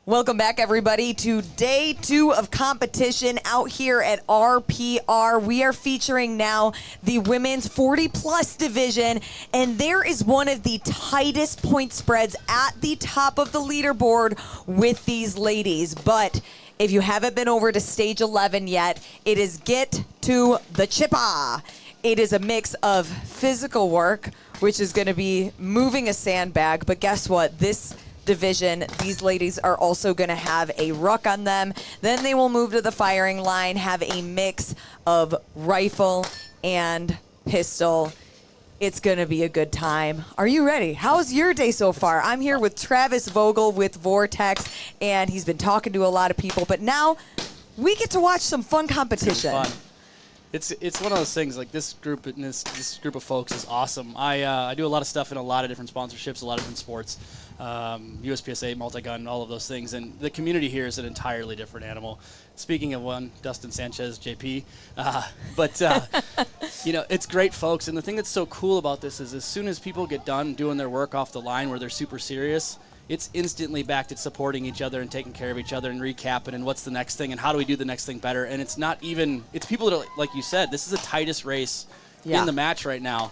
Welcome back, everybody, to day 2 of competition out here at RPR. We are featuring now the women's 40-plus division, and there is one of the tightest point spreads at the top of the leaderboard with these ladies. But if you haven't been over to stage 11 yet, it is Get to the Chippa. It is a mix of physical work, which is going to be moving a sandbag, but guess what? This division, these ladies are also going to have a ruck on them. Then they will move to the firing line, have a mix of rifle and pistol. It's going to be a good time. Are you ready? How's your day so far? I'm here with Travis Vogel with Vortex, and he's been talking to a lot of people, but now we get to watch some fun competition. It's fun. It's one of those things, like this group of folks is awesome. I do a lot of stuff in a lot of different sponsorships, a lot of different sports, USPSA, multi-gun, all of those things, and the community here is an entirely different animal. Speaking of one, Dustin Sanchez, JP, it's great folks, and the thing that's so cool about this is as soon as people get done doing their work off the line where they're super serious, it's instantly back to supporting each other and taking care of each other and recapping and what's the next thing and how do we do the next thing better. And it's not even – it's people that are, like you said, this is the tightest race in the match right now.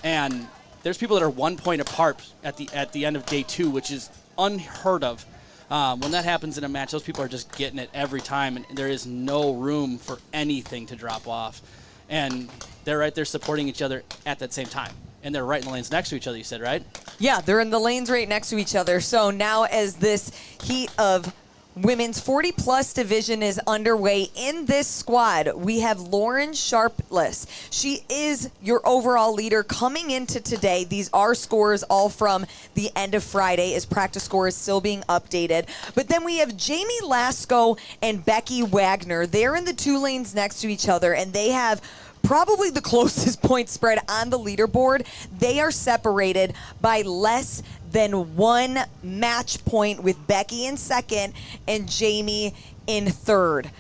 And there's people that are 1 point apart at the end of day 2, which is unheard of. When that happens in a match, those people are just getting it every time, and there is no room for anything to drop off. And they're right there supporting each other at that same time. And they're right in the lanes next to each other, you said, right? Yeah, they're in the lanes right next to each other. So now as this heat of women's 40-plus division is underway in this squad, we have Lauren Sharpless. She is your overall leader coming into today. These are scores all from the end of Friday as practice score is still being updated. But then we have Jamie Lasko and Becky Wagner. They're in the 2 lanes next to each other, and they have probably the closest point spread on the leaderboard. They are separated by less than 1 match point, with Becky in second and Jamie in third.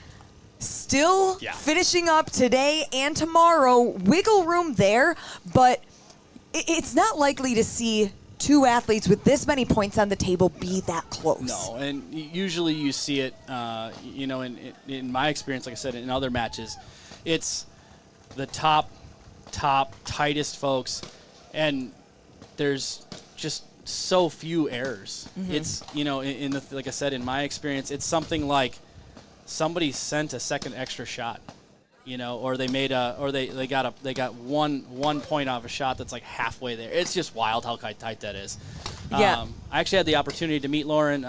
Still finishing up today and tomorrow. Wiggle room there, but it's not likely to see 2 athletes with this many points on the table be that close. No, and usually you see it, in my experience, like I said, in other matches, it's the top, tightest folks, and there's just so few errors. Mm-hmm. It's, like I said, in my experience, it's something like somebody sent a second extra shot, or they made they got one point off a shot that's like halfway there. It's just wild how tight that is. Yeah. I actually had the opportunity to meet Lauren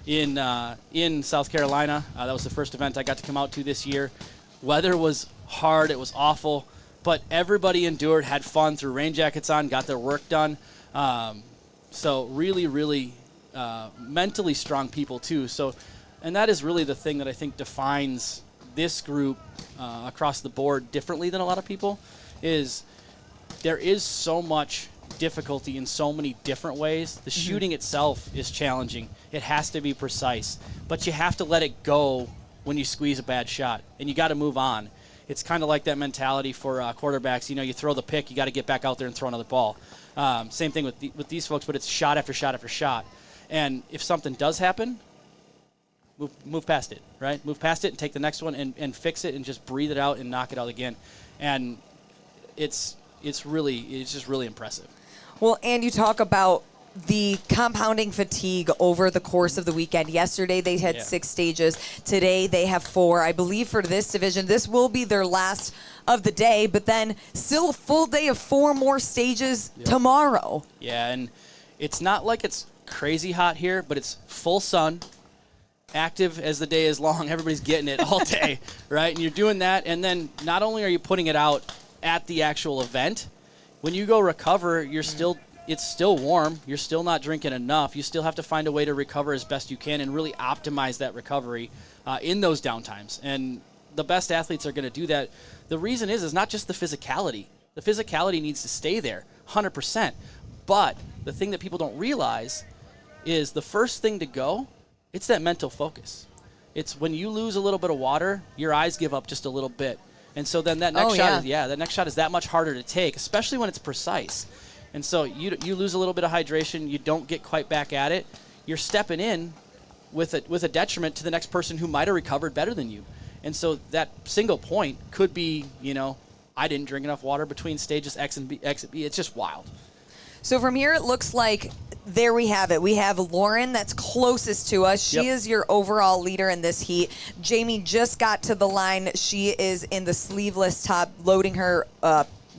in South Carolina. That was the first event I got to come out to this year. Weather was hard, it was awful, but everybody endured, had fun, threw rain jackets on, got their work done. So really, really mentally strong people too. So, and that is really the thing that I think defines this group across the board differently than a lot of people, is there is so much difficulty in so many different ways. The shooting itself is challenging. It has to be precise, but you have to let it go when you squeeze a bad shot, and you got to move on. It's kind of like that mentality for quarterbacks. You throw the pick, you got to get back out there and throw another ball. Same thing with these folks, but it's shot after shot after shot. And if something does happen, move past it, right? Move past it and take the next one and fix it and just breathe it out and knock it out again. And it's just really impressive. Well, and you talk about the compounding fatigue over the course of the weekend. Yesterday they had 6 stages. Today they have 4. I believe for this division, this will be their last of the day, but then still a full day of 4 more stages tomorrow. Yeah, and it's not like it's crazy hot here, but it's full sun, active as the day is long. Everybody's getting it all day, right? And you're doing that, and then not only are you putting it out at the actual event, when you go recover, it's still warm. You're still not drinking enough. You still have to find a way to recover as best you can and really optimize that recovery in those downtimes. And the best athletes are going to do that. The reason is not just the physicality. The physicality needs to stay there, 100%. But the thing that people don't realize is the first thing to go, it's that mental focus. It's when you lose a little bit of water, your eyes give up just a little bit. And so then that next that next shot is that much harder to take, especially when it's precise. And so you lose a little bit of hydration, you don't get quite back at it, you're stepping in with a detriment to the next person who might have recovered better than you. And so that single point could be, I didn't drink enough water between stages X and B, exit B. It's just wild. So from here, it looks like there we have it. We have Lauren that's closest to us. She is your overall leader in this heat. Jamie just got to the line. She is in the sleeveless top, loading her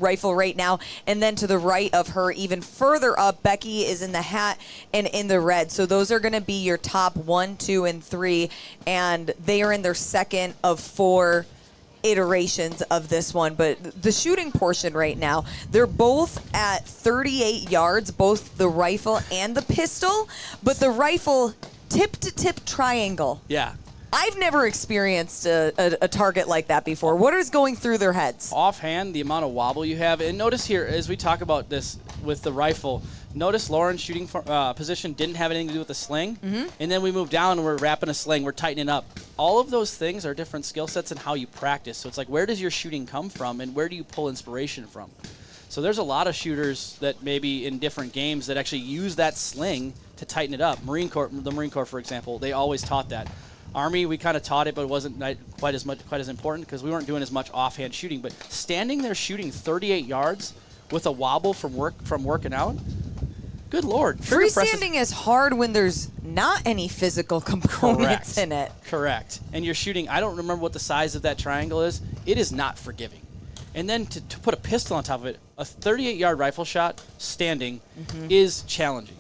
rifle right now. And then to the right of her, even further up, Becky is in the hat and in the red. So those are going to be your top 1, 2, and 3. And they are in their second of 4 iterations of this one. But the shooting portion right now, they're both at 38 yards, both the rifle and the pistol, but the rifle tip-to-tip triangle. Yeah. I've never experienced a target like that before. What is going through their heads? Offhand, the amount of wobble you have. And notice here, as we talk about this with the rifle, notice Lauren's shooting position didn't have anything to do with the sling. Mm-hmm. And then we move down and we're wrapping a sling, we're tightening up. All of those things are different skill sets and how you practice. So it's like, where does your shooting come from and where do you pull inspiration from? So there's a lot of shooters that maybe in different games that actually use that sling to tighten it up. The Marine Corps, for example, they always taught that. Army, we kind of taught it, but it wasn't quite as important because we weren't doing as much offhand shooting. But standing there shooting 38 yards with a wobble from working out, good Lord. Freestanding is hard when there's not any physical components in it. Correct. And you're shooting, I don't remember what the size of that triangle is. It is not forgiving. And then to put a pistol on top of it, a 38-yard rifle shot standing is challenging.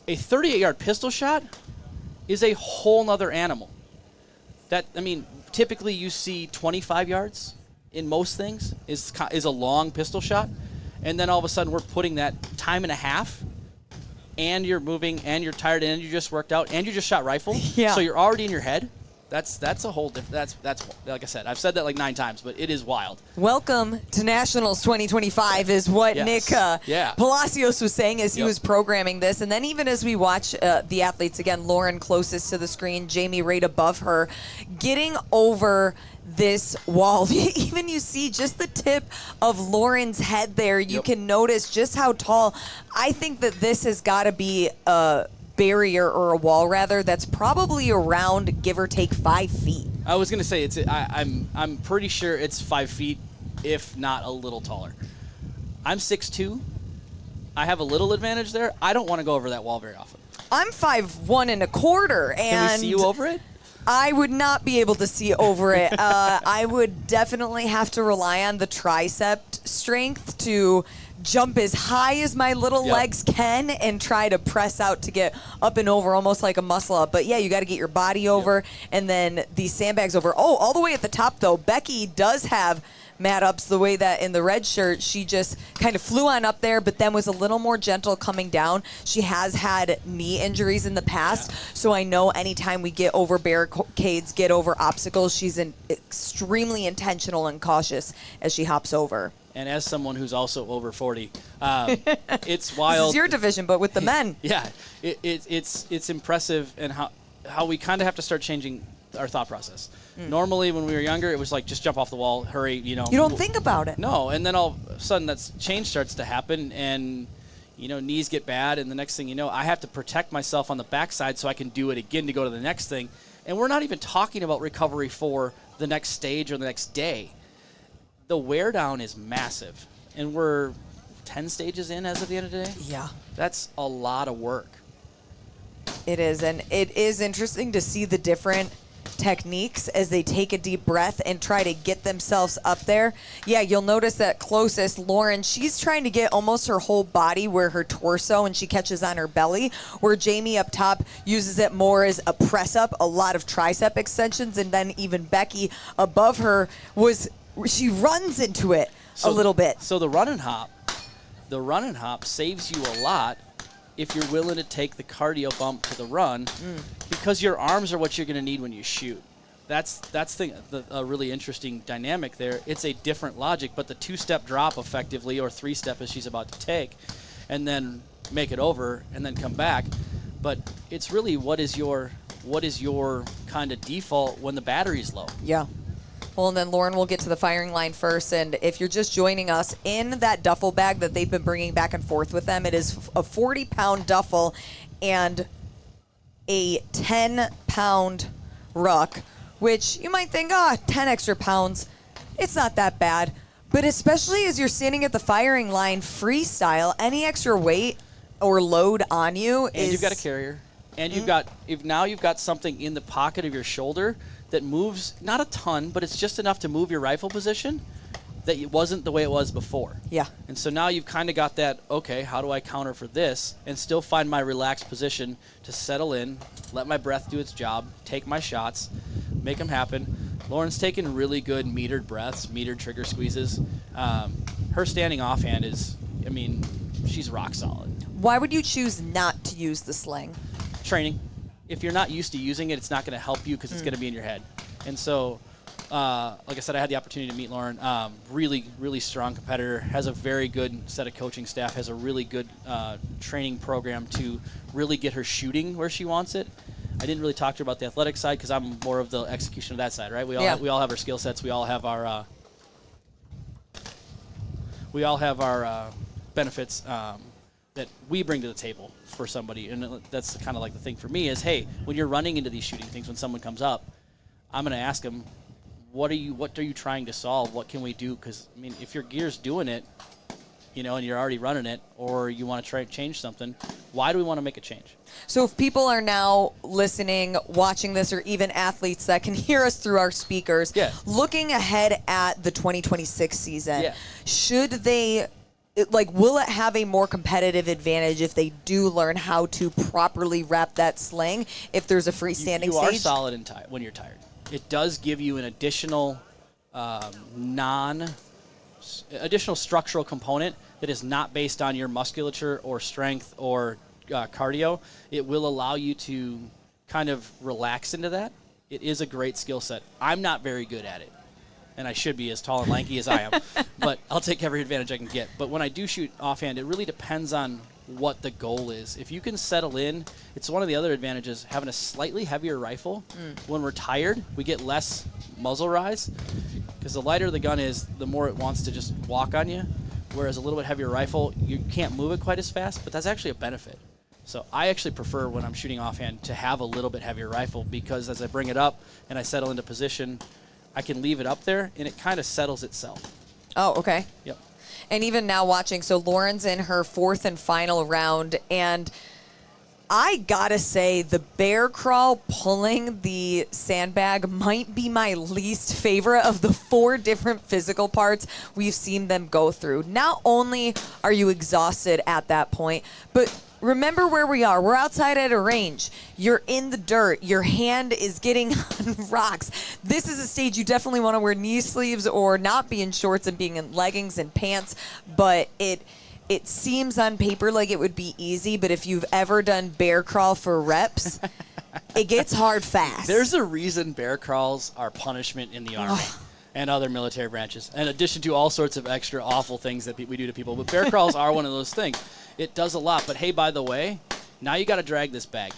A 38-yard pistol shot is a whole nother animal. Typically you see 25 yards in most things is a long pistol shot, and then all of a sudden we're putting that time and a half, and you're moving, and you're tired, and you just worked out, and you just shot rifle. Yeah. So you're already in your head. That's a whole different. That's like I said. I've said that like 9 times, but it is wild. Welcome to Nationals 2025 is what Nick Palacios was saying as he was programming this. And then even as we watch the athletes, again, Lauren closest to the screen, Jamie right above her, getting over this wall. Even you see just the tip of Lauren's head there. You can notice just how tall. I think that this has got to be a barrier or a wall rather that's probably around give or take 5 feet. I was gonna say I'm pretty sure it's 5 feet, if not a little taller. I'm 6'2". I have a little advantage there. I don't want to go over that wall very often. I'm 5'1" and a quarter, and can we see you over it? I would not be able to see over it. I would definitely have to rely on the tricep strength to jump as high as my little legs can and try to press out to get up and over, almost like a muscle up. But yeah, you got to get your body over and then these sandbags over. Oh, all the way at the top though, Becky does have mat ups the way that in the red shirt she just kind of flew on up there, but then was a little more gentle coming down. She has had knee injuries in the past, so I know anytime we get over barricades, get over obstacles, she's extremely intentional and cautious as she hops over. And as someone who's also over 40, it's wild. This is your division, but with the men. Yeah, it's impressive, and how we kind of have to start changing our thought process. Normally, when we were younger, it was like just jump off the wall, hurry, You don't think about it. No, and then all of a sudden that change starts to happen, and knees get bad, and the next thing you know, I have to protect myself on the backside so I can do it again to go to the next thing. And we're not even talking about recovery for the next stage or the next day. The wear down is massive, and we're 10 stages in as of the end of the day. Yeah. That's a lot of work. It is, and it is interesting to see the different techniques as they take a deep breath and try to get themselves up there. Yeah, you'll notice that closest, Lauren, she's trying to get almost her whole body where her torso, and she catches on her belly, where Jamie up top uses it more as a press up, a lot of tricep extensions, and then even Becky above her she runs into it a little bit. So the run and hop saves you a lot if you're willing to take the cardio bump to the run, because your arms are what you're going to need when you shoot. That's a really interesting dynamic there. It's a different logic, but the 2-step drop effectively, or 3-step as she's about to take, and then make it over and then come back. But it's really what is your kind of default when the battery's low. Yeah. Well, and then Lauren will get to the firing line first. And if you're just joining us, in that duffel bag that they've been bringing back and forth with them, it is a 40-pound duffel. And a 10-pound ruck, which you might think, 10 extra pounds, it's not that bad. But especially as you're standing at the firing line freestyle, any extra weight or load on you is... And you've got a carrier. And you've got now you've got something in the pocket of your shoulder that moves, not a ton, but it's just enough to move your rifle position that it wasn't the way it was before. Yeah. And so now you've kind of got that, okay, how do I counter for this and still find my relaxed position to settle in, let my breath do its job, take my shots, make them happen. Lauren's taking really good metered breaths, metered trigger squeezes. Her standing offhand is, I mean, she's rock solid. Why would you choose not to use the sling? Training. If you're not used to using it, it's not going to help you because it's going to be in your head. And so, like I said, I had the opportunity to meet Lauren. Really, really strong competitor. Has a very good set of coaching staff. Has a really good training program to really get her shooting where she wants it. I didn't really talk to her about the athletic side because I'm more of the execution of that side, right? We all have our skill sets. We all have our benefits that we bring to the table for somebody, and that's kind of like the thing for me is, hey, when you're running into these shooting things, when someone comes up, I'm going to ask them, what are you trying to solve? What can we do? Because I mean, if your gear's doing it, you know, and you're already running it, or you want to try to change something, why do we want to make a change? So if people are now listening, watching this, or even athletes that can hear us through our speakers, looking ahead at the 2026 season, should they, will it have a more competitive advantage if they do learn how to properly wrap that sling if there's a freestanding you stage? are solid when you're tired. It does give you an additional additional structural component that is not based on your musculature or strength or cardio. It will allow you to kind of relax into that. It is a great skill set. I'm not very good at it, and I should be as tall and lanky as I am, but I'll take every advantage I can get. But when I do shoot offhand, it really depends on what the goal is. If you can settle in, it's one of the other advantages, having a slightly heavier rifle. When we're tired, we get less muzzle rise, because the lighter the gun is, the more it wants to just walk on you, whereas a little bit heavier rifle, you can't move it quite as fast, but that's actually a benefit. So I actually prefer, when I'm shooting offhand, to have a little bit heavier rifle, because as I bring it up and I settle into position, I can leave it up there and it kind of settles itself. Oh, okay. Yep. And even now watching, so Lauren's in her fourth and final round, and I gotta say, the bear crawl pulling the sandbag might be my least favorite of the 4 different physical parts we've seen them go through. Not only are you exhausted at that point, but remember where we are. We're outside at a range. You're in the dirt. Your hand is getting on rocks. This is a stage you definitely want to wear knee sleeves or not be in shorts and being in leggings and pants, but it seems on paper like it would be easy, but if you've ever done bear crawl for reps, it gets hard fast. There's a reason bear crawls are punishment in the Army and other military branches, in addition to all sorts of extra awful things that we do to people. But bear crawls are one of those things. It does a lot. But, hey, by the way, now you got to drag this bag.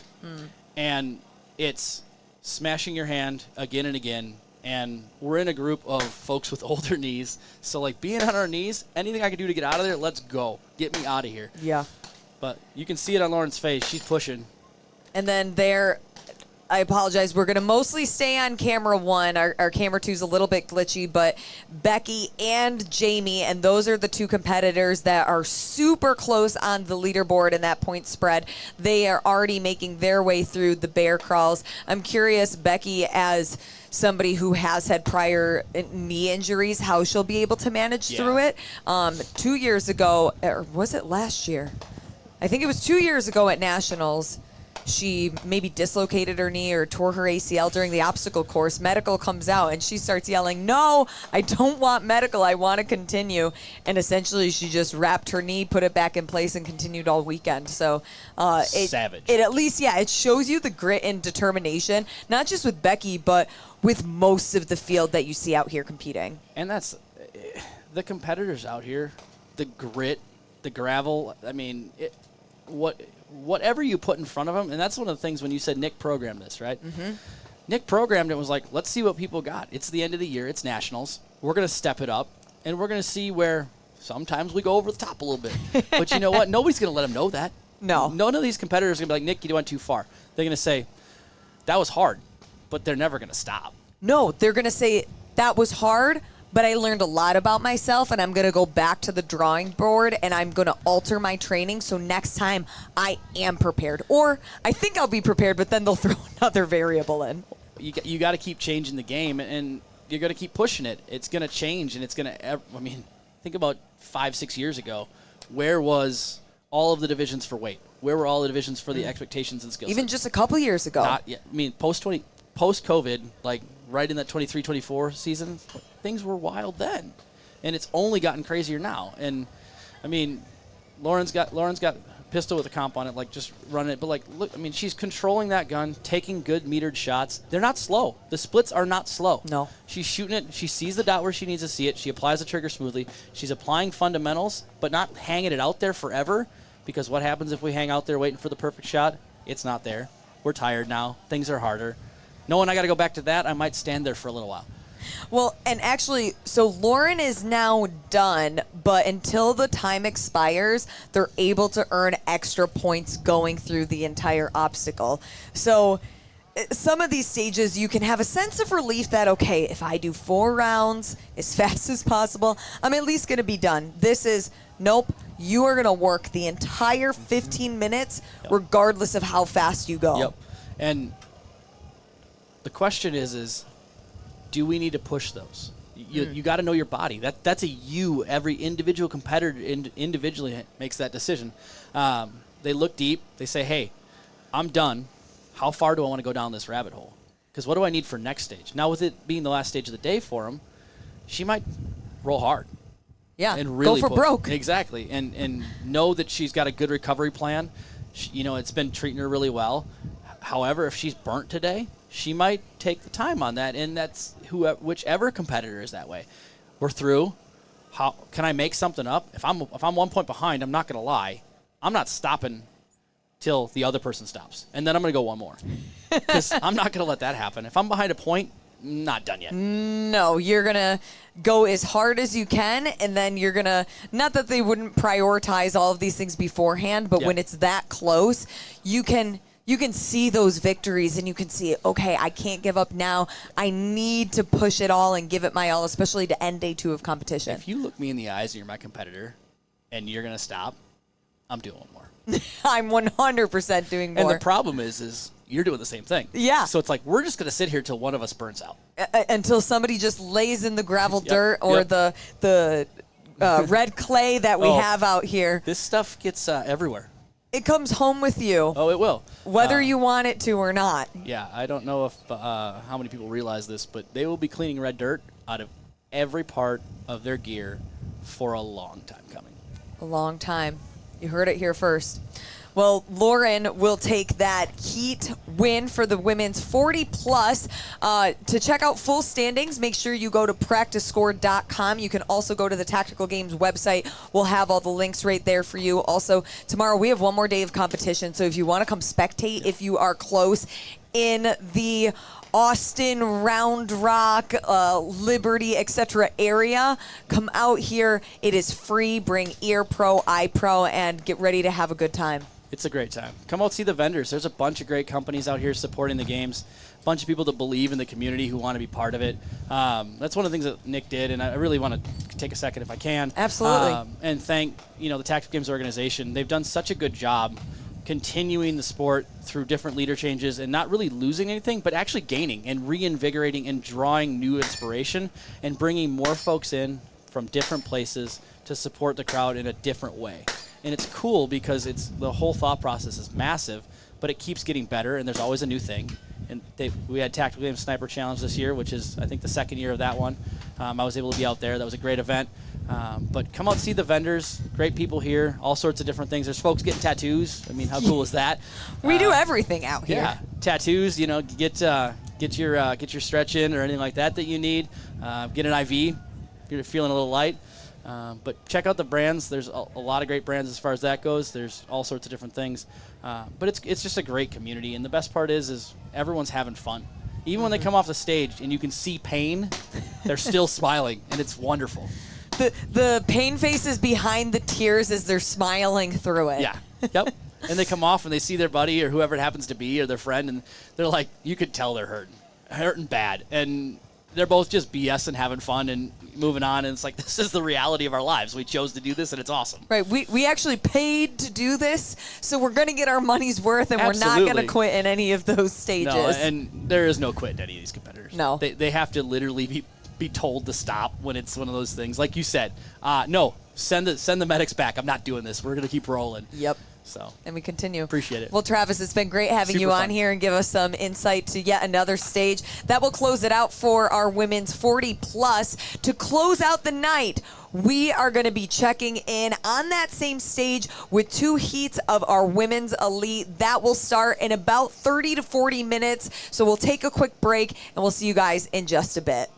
And it's smashing your hand again and again. And we're in a group of folks with older knees. So, like, being on our knees, anything I can do to get out of there, let's go. Get me out of here. Yeah. But you can see it on Lauren's face. She's pushing. And then I apologize. We're going to mostly stay on camera 1. Our camera 2 is a little bit glitchy, but Becky and Jamie, and those are the 2 competitors that are super close on the leaderboard and that point spread. They are already making their way through the bear crawls. I'm curious, Becky, as somebody who has had prior knee injuries, how she'll be able to manage through it. 2 years ago, or was it last year? I think it was 2 years ago at Nationals. She maybe dislocated her knee or tore her ACL during the obstacle course. Medical comes out, and she starts yelling, "No, I don't want medical. I want to continue." And essentially, she just wrapped her knee, put it back in place, and continued all weekend. So savage. It at least, it shows you the grit and determination, not just with Becky, but with most of the field that you see out here competing. And that's the competitors out here, the grit, the gravel. I mean, whatever you put in front of them, and that's one of the things when you said Nick programmed this, right? Nick programmed it, was like, let's see what people got. It's the end of the year. It's Nationals. We're going to step it up, and we're going to see where sometimes we go over the top a little bit. But you know what? Nobody's going to let them know that. No. None of these competitors are going to be like, Nick, you went too far. They're going to say, that was hard, but they're never going to stop. No, they're going to say, that was hard, but I learned a lot about myself, and I'm going to go back to the drawing board, and I'm going to alter my training so next time I am prepared. Or I think I'll be prepared, but then they'll throw another variable in. You got to keep changing the game, and you're going to keep pushing it. It's going to change, and it's going to, think about 5-6 years ago. Where was all of the divisions for weight? Where were all the divisions for the expectations and skills? Even just a couple years ago. Not yet. Post-COVID, like right in that 23-24 season, things were wild then. And it's only gotten crazier now. And, Lauren's got pistol with a comp on it, like just running it. But, like, look, she's controlling that gun, taking good metered shots. They're not slow. The splits are not slow. No. She's shooting it. She sees the dot where she needs to see it. She applies the trigger smoothly. She's applying fundamentals, but not hanging it out there forever, because what happens if we hang out there waiting for the perfect shot? It's not there. We're tired now. Things are harder. Knowing I got to go back to that, I might stand there for a little while. Well, and actually, so Lauren is now done, but until the time expires, they're able to earn extra points going through the entire obstacle. So some of these stages, you can have a sense of relief that, okay, if I do 4 rounds as fast as possible, I'm at least going to be done. This is, nope, you are going to work the entire 15 minutes regardless of how fast you go. Yep. And the question is do we need to push those? You got to know your body. That's a you. Every individual competitor individually makes that decision. They look deep. They say, hey, I'm done. How far do I want to go down this rabbit hole? Because what do I need for next stage? Now, with it being the last stage of the day for him, she might roll hard. Yeah, and really go for broke. Exactly. And know that she's got a good recovery plan. It's been treating her really well. However, if she's burnt today, she might take the time on that, and that's whichever competitor is that way. We're through. How can I make something up? If I'm 1 point behind, I'm not going to lie. I'm not stopping till the other person stops, and then I'm going to go one more, because I'm not going to let that happen. If I'm behind a point, not done yet. No, you're going to go as hard as you can, and then you're going to, not that they wouldn't prioritize all of these things beforehand, but when it's that close, you can see those victories, and you can see, okay, I can't give up now. I need to push it all and give it my all, especially to end day 2 of competition. If you look me in the eyes and you're my competitor and you're going to stop, I'm doing one more. I'm 100% doing more. And the problem is you're doing the same thing. Yeah. So it's like we're just going to sit here till one of us burns out. Until somebody just lays in the gravel dirt or the red clay that we have out here. This stuff gets everywhere. It comes home with you. Oh, it will. Whether you want it to or not. Yeah, I don't know if how many people realize this, but they will be cleaning red dirt out of every part of their gear for a long time coming. A long time. You heard it here first. Well, Lauren will take that heat win for the women's 40+. To check out full standings, make sure you go to practicescore.com. You can also go to the Tactical Games website. We'll have all the links right there for you. Also, tomorrow we have one more day of competition, so if you want to come spectate, if you are close in the Austin, Round Rock, Liberty, etc. area, come out here. It is free. Bring Ear Pro, Eye Pro, and get ready to have a good time. It's a great time. Come out, see the vendors. There's a bunch of great companies out here supporting the games. A bunch of people that believe in the community who want to be part of it. That's one of the things that Nick did, and I really want to take a second if I can. Absolutely. And thank the Tactical Games organization. They've done such a good job continuing the sport through different leader changes and not really losing anything, but actually gaining and reinvigorating and drawing new inspiration and bringing more folks in from different places to support the crowd in a different way. And it's cool because the whole thought process is massive, but it keeps getting better, and there's always a new thing. And we had Tactical Games Sniper Challenge this year, which is, I think, the second year of that one. I was able to be out there. That was a great event. But come out and see the vendors. Great people here. All sorts of different things. There's folks getting tattoos. I mean, how cool is that? We do everything out here. Yeah, tattoos. Get your stretch in or anything like that you need. Get an IV if you're feeling a little light. But check out the brands. There's a lot of great brands as far as that goes. There's all sorts of different things. But it's just a great community. And the best part is everyone's having fun. Even when they come off the stage and you can see pain, they're still smiling, and it's wonderful. The pain faces behind the tears as they're smiling through it. Yeah. Yep. and they come off and they see their buddy or whoever it happens to be or their friend, and they're like, you could tell they're hurting bad. And they're both just BSing, having fun, and moving on. And it's like, this is the reality of our lives. We chose to do this, and it's awesome. Right. We actually paid to do this, so we're going to get our money's worth, and we're not going to quit in any of those stages. No, and there is no quit in any of these competitors. No. They have to literally be told to stop when it's one of those things. Like you said, no, send the medics back. I'm not doing this. We're going to keep rolling. Yep. So, and we continue. Appreciate it. Well, Travis, it's been great having you on here and give us some insight to yet another stage. That will close it out for our women's 40 plus. To close out the night, we are going to be checking in on that same stage with 2 heats of our women's elite. That will start in about 30 to 40 minutes. So we'll take a quick break, and we'll see you guys in just a bit.